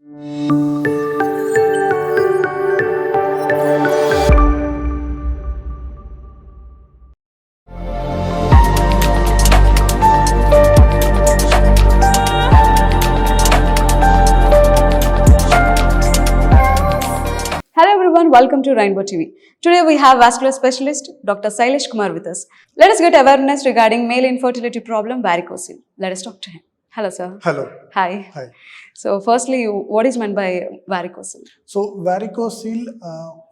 Hello everyone, welcome to Rainbow TV. Today we have vascular specialist Dr. Shailesh with us. Let us get awareness regarding male infertility problem varicocele. Let us talk to him. Hello sir. Hello. Hi. Hi. So firstly, what is meant by varicocele? So varicocele,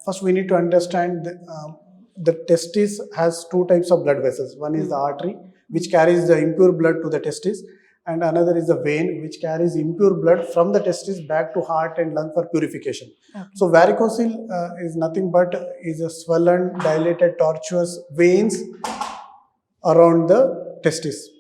first we need to understand the testis has two types of blood vessels. One is the artery, which carries the impure blood to the testis, and another is the vein, which carries impure blood from the testis back to heart and lung for purification. Okay. So varicocele is nothing but is a swollen, dilated, tortuous veins around the testis.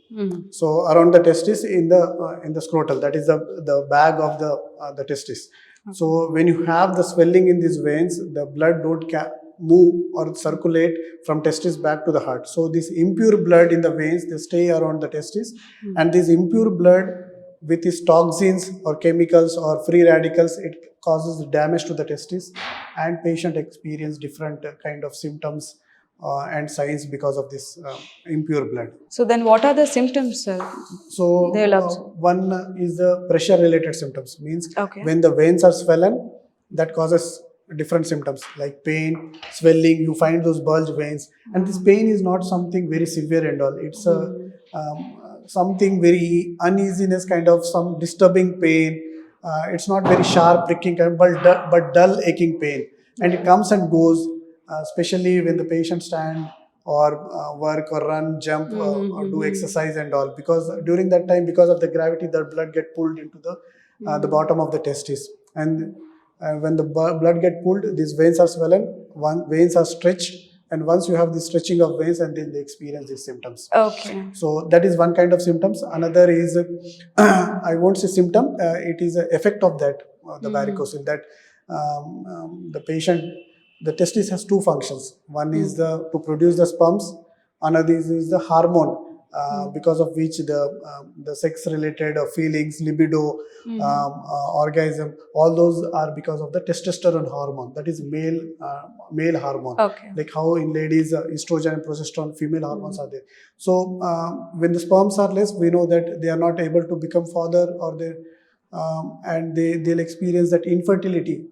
So around the testis in the scrotal, that is the bag of the testis. Okay. So when you have the swelling in these veins, the blood don't move or circulate from testis back to the heart. So this impure blood in the veins, they stay around the testis, and this impure blood with its toxins or chemicals or free radicals, it causes damage to the testis, and patient experience different kind of symptoms and signs because of this impure blood. So then what are the symptoms? So one is the pressure related symptoms, means when the veins are swollen, that causes different symptoms like pain, swelling, you find those bulge veins, and this pain is not something very severe and all. It's something very uneasiness, kind of some disturbing pain. It's not very sharp pricking kind, but dull aching pain, and it comes and goes. Especially when the patient stand or work or run, jump or do exercise and all, because during that time, because of the gravity, the blood get pulled into the bottom of the testis, and when the blood get pulled, these veins are swollen, veins are stretched, and once you have the stretching of veins, and then they experience these symptoms. Okay. So that is one kind of symptoms. Another is I won't say symptom, it is an effect of that the varicocele, that the patient, the testis has two functions. One is to produce the sperms. Another is the hormone, because of which the sex-related feelings, libido, orgasm, all those are because of the testosterone hormone. That is male hormone. Okay. Like how in ladies, estrogen and progesterone, female hormones are there. So when the sperms are less, we know that they are not able to become father, or and they'll experience that infertility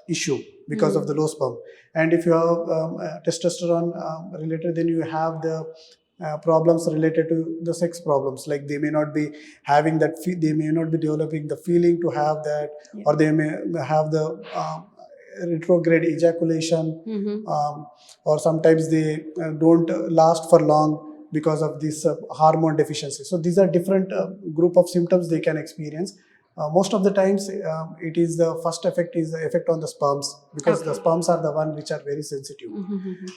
issue because of the low sperm. And if you have testosterone related, then you have the problems related to the sex problems, like they may not be having that, they may not be developing the feeling to have that, or they may have the retrograde ejaculation, or sometimes they don't last for long because of this hormone deficiency. So these are different group of symptoms they can experience. Most of the times, it is the first effect is the effect on the sperms, because the sperms are the one which are very sensitive.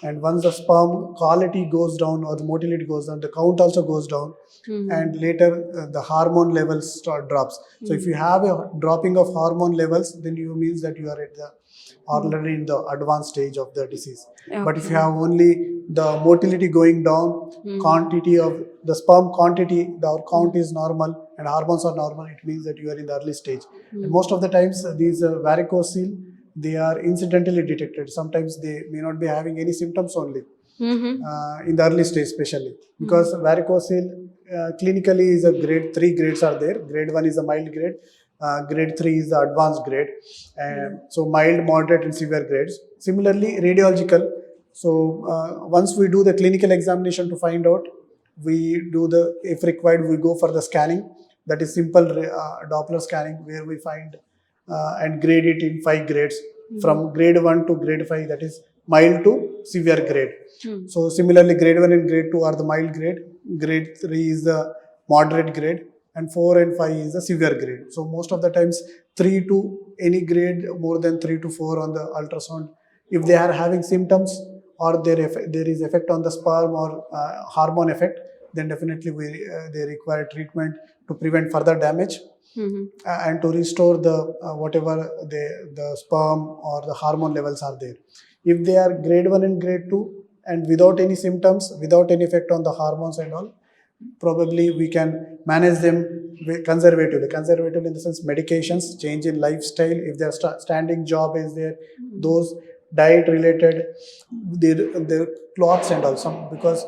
And once the sperm quality goes down or the motility goes down, the count also goes down, and later the hormone levels drops. So if you have a dropping of hormone levels, then you means that you are at the already in the advanced stage of the disease. But if you have only the motility going down, quantity of the sperm quantity, the count is normal and hormones are normal, it means that you are in the early stage. And most of the times these varicocele, they are incidentally detected. Sometimes they may not be having any symptoms only, in the early stage especially, because varicocele clinically is a grade, 3 grades are there. Grade 1 is a mild grade, grade 3 is the advanced grade, and so mild, moderate and severe grades. Similarly, radiological, so once we do the clinical examination to find out, we do the, if required, we go for the scanning, that is simple Doppler scanning, where we find and grade it in 5 grades, from grade 1 to grade 5, that is mild to severe grade. So similarly, grade 1 and grade 2 are the mild grade, grade 3 is the moderate grade, and 4 and 5 is the severe grade. So most of the times 3 to any grade more than 3 to 4 on the ultrasound, if they are having symptoms or there is effect on the sperm or hormone effect, then definitely they require treatment to prevent further damage, and to restore the whatever the sperm or the hormone levels are there. If they are grade 1 and grade 2 and without any symptoms, without any effect on the hormones and all, probably we can manage them conservatively in the sense medications, change in lifestyle, if their standing job is there, those diet related, their clothes and all, some because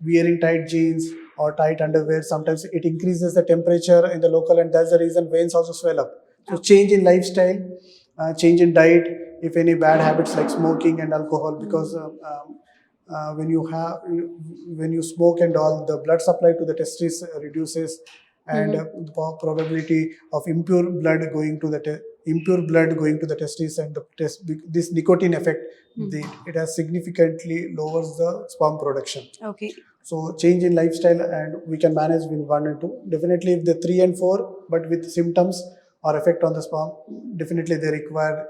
wearing tight jeans or tight underwear, sometimes it increases the temperature in the local, and that's the reason veins also swell up. So change in lifestyle, change in diet, if any bad habits like smoking and alcohol, because when you smoke and all, the blood supply to the testes reduces, and the probability of impure blood going to the testes, and this nicotine effect, it has significantly lowers the sperm production. Okay. So change in lifestyle, and we can manage with 1 and 2. Definitely if the 3 and 4, but with symptoms or effect on the sperm, definitely they require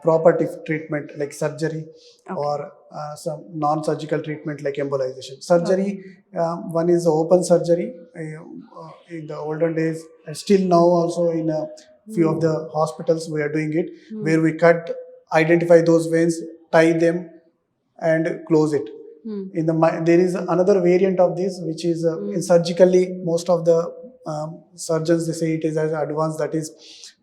proper treatment like surgery, or some non-surgical treatment like embolization. Surgery, one is open surgery in the olden days, and still now also in a few of the hospitals we are doing it, where we identify those veins, tie them, and close it. There is another variant of this, which is in surgically, most of the surgeons, they say it is as advanced, that is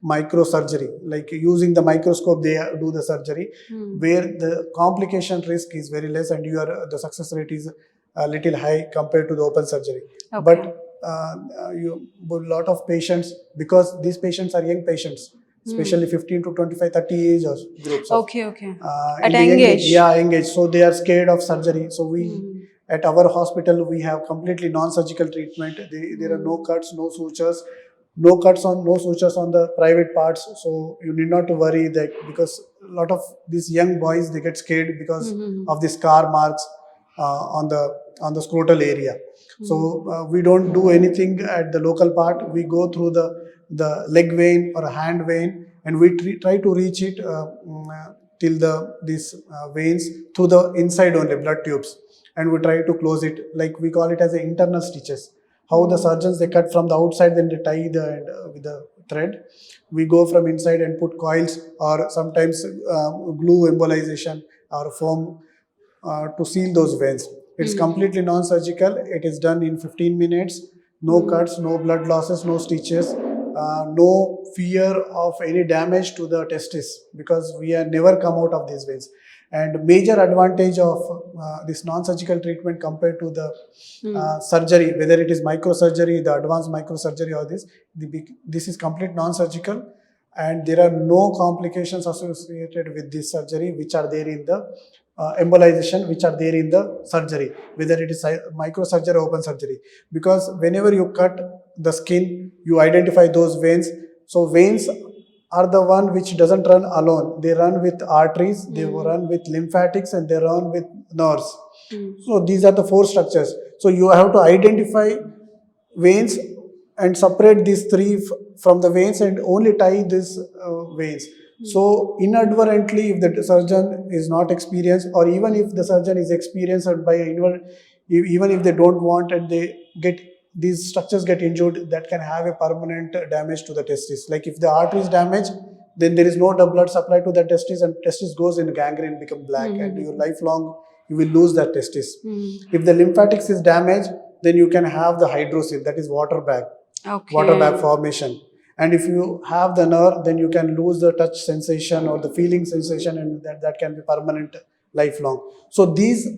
microsurgery, like using the microscope they do the surgery, where the complication risk is very less, and the success rate is a little high compared to the open surgery. But a lot of patients, because these patients are young patients, especially 15 to 25, 30 age groups. At young age. Yeah, young age. So they are scared of surgery. So at our hospital, we have completely non-surgical treatment. There are no cuts, no sutures, no sutures on the private parts. So you need not to worry that, because a lot of these young boys, they get scared because of the scar marks on the scrotal area. So we don't do anything at the local part. We go through the leg vein or a hand vein, and we try to reach it till these veins through the inside only, blood tubes, and we try to close it, like we call it as the internal stitches. How the surgeons, they cut from the outside, then they tie with the thread. We go from inside and put coils, or sometimes glue embolization or foam to seal those veins. It's completely non-surgical. It is done in 15 minutes. No cuts, no blood losses, no stitches, no fear of any damage to the testis, because we have never come out of these veins. And major advantage of this non-surgical treatment compared to the surgery, whether it is microsurgery, the advanced microsurgery, or this is complete non-surgical, and there are no complications associated with this surgery which are there in the embolization, which are there in the surgery, whether it is microsurgery or open surgery. Because whenever you cut the skin, you identify those veins. So veins are the one which doesn't run alone. They run with arteries, they run with lymphatics, and they run with nerves. So these are the 4 structures. So you have to identify veins and separate these 3 from the veins, and only tie these veins. So inadvertently, if the surgeon is not experienced, or even if the surgeon is experienced, even if they don't want, and these structures get injured, that can have a permanent damage to the testis. Like if the artery is damaged, then there is no blood supply to the testis, and testis goes in gangrene, become black, and your lifelong you will lose that testis. If the lymphatics is damaged, then you can have the hydrocele, that is water bag formation. And if you have the nerve, then you can lose the touch sensation or the feeling sensation, and that can be permanent, lifelong. So these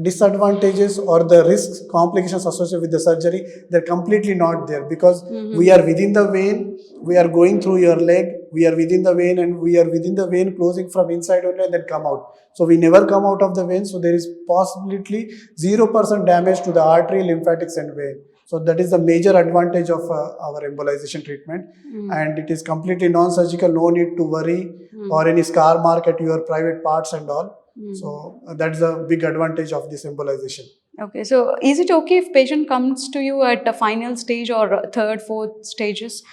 disadvantages or the risks, complications associated with the surgery, they're completely not there, because we are within the vein, we are going through your leg, we are within the vein, and we are within the vein, closing from inside only, and then come out. So we never come out of the vein, so there is possibly 0% damage to the artery, lymphatics, and vein. So that is the major advantage of our embolization treatment, and it is completely non-surgical, no need to worry, or any scar mark at your private parts and all. So that's a big advantage of this embolization. Okay, so is it okay if patient comes to you at the final stage or 3rd, 4th stages?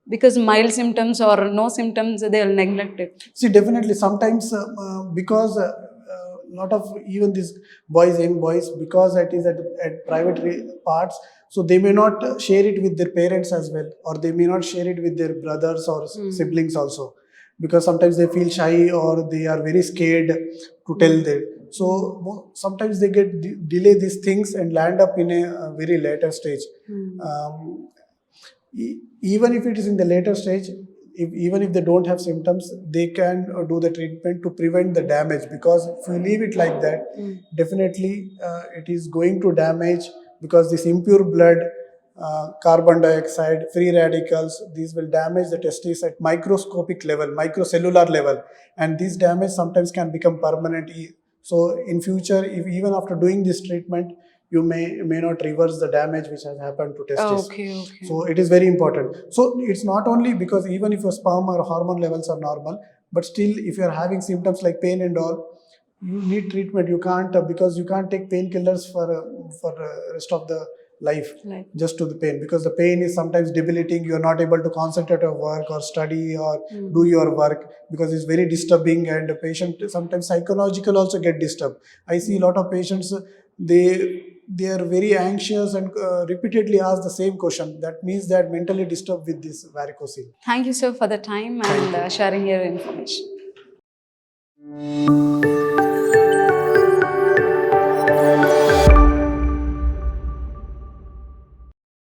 Because mild symptoms or no symptoms, they'll neglect it. See, definitely sometimes because lot of even these young boys, because it is at private parts, so they may not share it with their parents as well, or they may not share it with their brothers or siblings also. because sometimes they feel shy or they are very scared to tell them. So sometimes they get delay these things and land up in a very later stage. Um, Even if it is in the later stage, even if they don't have symptoms, they can do the treatment to prevent the damage, because if you leave it like that, definitely it is going to damage, because this impure blood, carbon dioxide, free radicals, these will damage the testes at microscopic level, microcellular level, and this damage sometimes can become permanent. So in future, if even after doing this treatment, you may not reverse the damage which has happened to testes. Okay. So it is very important. So it's not only because even if your sperm or hormone levels are normal, but still if you are having symptoms like pain and all, you need treatment. You can't because you can't take painkillers for rest of the life just to the pain, because the pain is sometimes debilitating. You are not able to concentrate on work or study or do your work, because it's very disturbing, and the patient sometimes psychological also get disturbed. I see a lot of patients, they are very anxious and repeatedly ask the same question. That means they are mentally disturbed with this varicocele. Thank you, sir, for the time and sharing your information.